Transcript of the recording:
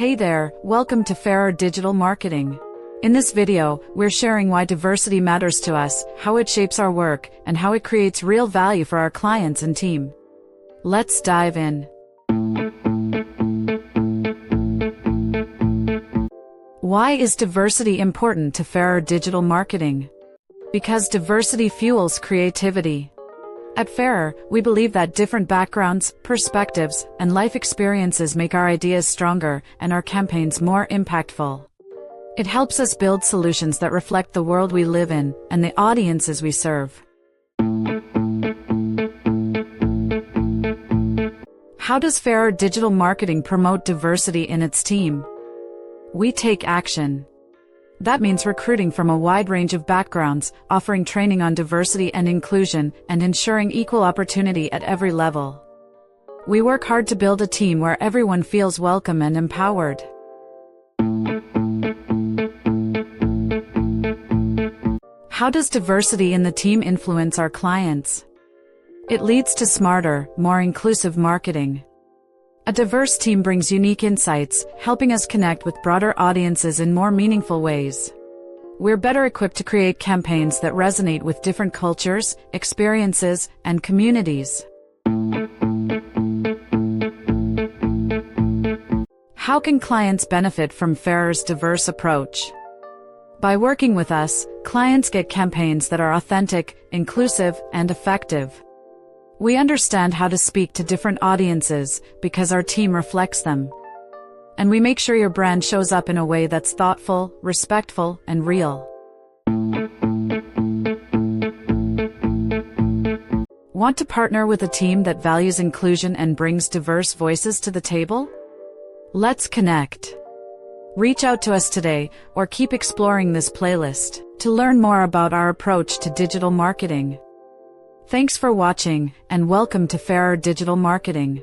Hey there, welcome to Ferrer Digital Marketing. In this video, we're sharing why diversity matters to us, how it shapes our work, and how it creates real value for our clients and team. Let's dive in. Why is diversity important to Ferrer Digital Marketing? Because diversity fuels creativity. At Ferrer, we believe that different backgrounds, perspectives, and life experiences make our ideas stronger and our campaigns more impactful. It helps us build solutions that reflect the world we live in and the audiences we serve. How does Ferrer Digital Marketing promote diversity in its team? We take action. That means recruiting from a wide range of backgrounds, offering training on diversity and inclusion, and ensuring equal opportunity at every level. We work hard to build a team where everyone feels welcome and empowered. How does diversity in the team influence our clients? It leads to smarter, more inclusive marketing. A diverse team brings unique insights, helping us connect with broader audiences in more meaningful ways. We're better equipped to create campaigns that resonate with different cultures, experiences, and communities. How can clients benefit from Ferrer's diverse approach? By working with us, clients get campaigns that are authentic, inclusive, and effective. We understand how to speak to different audiences because our team reflects them. And we make sure your brand shows up in a way that's thoughtful, respectful, and real. Want to partner with a team that values inclusion and brings diverse voices to the table? Let's connect. Reach out to us today or keep exploring this playlist to learn more about our approach to digital marketing. Thanks for watching, and welcome to Ferrer Digital Marketing.